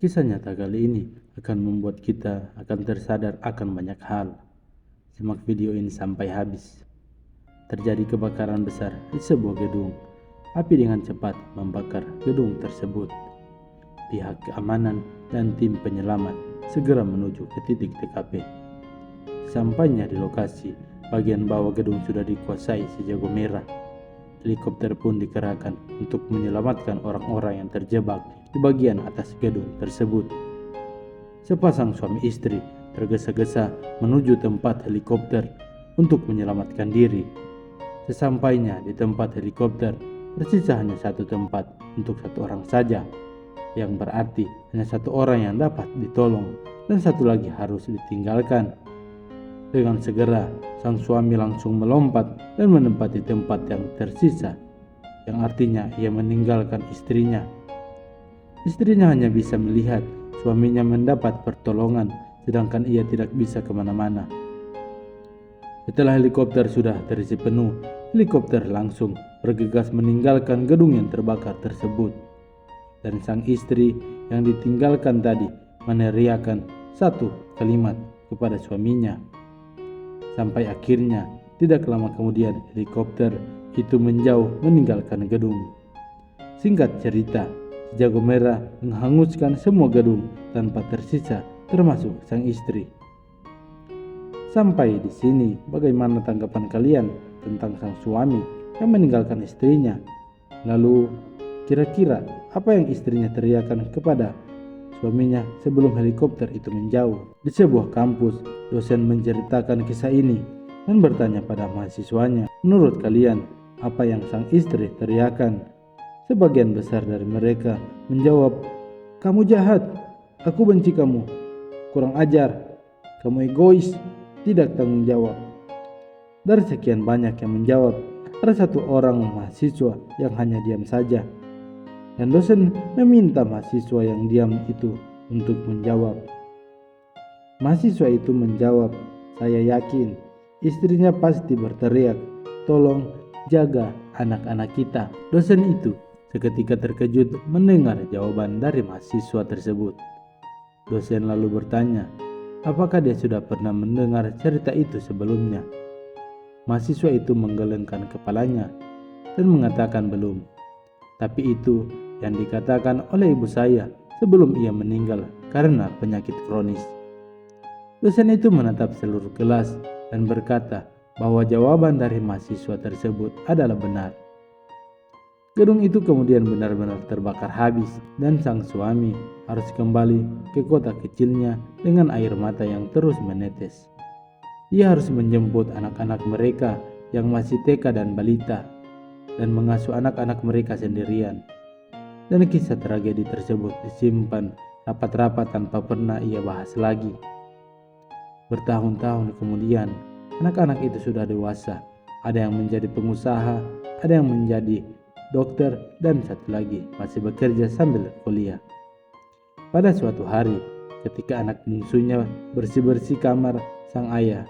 Kisah nyata kali ini akan membuat kita akan tersadar akan banyak hal. Simak video ini sampai habis. Terjadi kebakaran besar di sebuah gedung. Api dengan cepat membakar gedung tersebut. Pihak keamanan dan tim penyelamat segera menuju ke titik TKP. Sampainya di lokasi, bagian bawah gedung sudah dikuasai si jago merah. Helikopter pun dikerahkan untuk menyelamatkan orang-orang yang terjebak di bagian atas gedung tersebut. Sepasang suami istri tergesa-gesa menuju tempat helikopter untuk menyelamatkan diri. Sesampainya di tempat helikopter, tersisa hanya satu tempat untuk satu orang saja, yang berarti hanya satu orang yang dapat ditolong dan satu lagi harus ditinggalkan. Dengan segera, sang suami langsung melompat dan menempati tempat yang tersisa, yang artinya ia meninggalkan istrinya. Istrinya hanya bisa melihat suaminya mendapat pertolongan, sedangkan ia tidak bisa kemana-mana. Setelah helikopter sudah terisi penuh, helikopter langsung bergegas meninggalkan gedung yang terbakar tersebut. Dan sang istri yang ditinggalkan tadi meneriakkan satu kalimat kepada suaminya. Sampai akhirnya tidak lama kemudian helikopter itu menjauh meninggalkan gedung. Singkat cerita, si jago merah menghanguskan semua gedung tanpa tersisa termasuk sang istri. Sampai di sini, bagaimana tanggapan kalian tentang sang suami yang meninggalkan istrinya? Lalu, kira-kira apa yang istrinya teriakan kepada suaminya sebelum helikopter itu menjauh? Di sebuah kampus, dosen menceritakan kisah ini dan bertanya pada mahasiswanya, menurut kalian, apa yang sang istri teriakan? Sebagian besar dari mereka menjawab, "Kamu jahat, aku benci kamu, kurang ajar, kamu egois, tidak tanggung jawab." Dari sekian banyak yang menjawab, ada satu orang mahasiswa yang hanya diam saja. Dan dosen meminta mahasiswa yang diam itu untuk menjawab. Mahasiswa itu menjawab, "Saya yakin istrinya pasti berteriak, 'Tolong jaga anak-anak kita.'" Dosen itu seketika terkejut mendengar jawaban dari mahasiswa tersebut. Dosen lalu bertanya, apakah dia sudah pernah mendengar cerita itu sebelumnya? Mahasiswa itu menggelengkan kepalanya dan mengatakan belum. Tapi itu yang dikatakan oleh ibu saya sebelum ia meninggal karena penyakit kronis. Dosen itu menatap seluruh kelas dan berkata bahwa jawaban dari mahasiswa tersebut adalah benar. Gedung itu kemudian benar-benar terbakar habis dan sang suami harus kembali ke kota kecilnya dengan air mata yang terus menetes. Ia harus menjemput anak-anak mereka yang masih TK dan balita dan mengasuh anak-anak mereka sendirian. Dan kisah tragedi tersebut disimpan rapat-rapat tanpa pernah ia bahas lagi. Bertahun-tahun kemudian, anak-anak itu sudah dewasa. Ada yang menjadi pengusaha, ada yang menjadi dokter, dan satu lagi masih bekerja sambil kuliah. Pada suatu hari, ketika anak bungsunya bersih-bersih kamar sang ayah,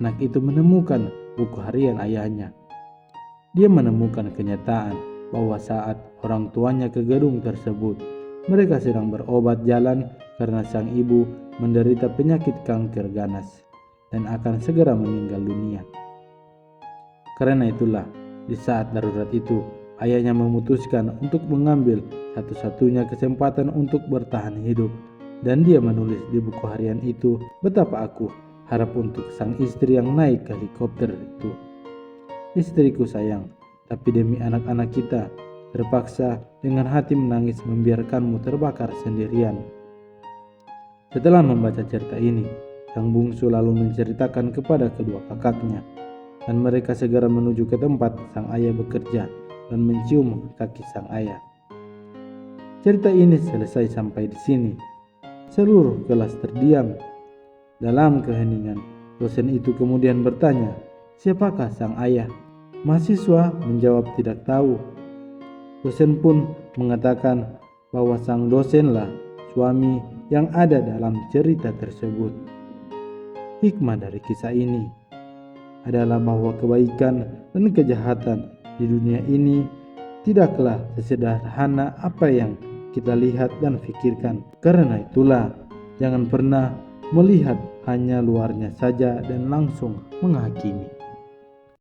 anak itu menemukan buku harian ayahnya. Dia menemukan kenyataan bahwa saat orang tuanya ke gedung tersebut, mereka sedang berobat jalan karena sang ibu menderita penyakit kanker ganas dan akan segera meninggal dunia. Karena itulah, di saat darurat itu, ayahnya memutuskan untuk mengambil satu-satunya kesempatan untuk bertahan hidup, dan dia menulis di buku harian itu betapa aku harap untuk sang istri yang naik ke helikopter itu. "Istriku sayang, tapi demi anak-anak kita, terpaksa dengan hati menangis membiarkanmu terbakar sendirian." Setelah membaca cerita ini, sang bungsu lalu menceritakan kepada kedua kakaknya, dan mereka segera menuju ke tempat sang ayah bekerja dan mencium kaki sang ayah. Cerita ini selesai sampai di sini. Seluruh kelas terdiam. Dalam keheningan, dosen itu kemudian bertanya, "Siapakah sang ayah?" Mahasiswa menjawab tidak tahu. Dosen pun mengatakan bahwa sang dosenlah suami yang ada dalam cerita tersebut. Hikmah dari kisah ini adalah bahwa kebaikan dan kejahatan di dunia ini tidaklah sesederhana apa yang kita lihat dan pikirkan. Karena itulah, jangan pernah melihat hanya luarnya saja dan langsung menghakimi.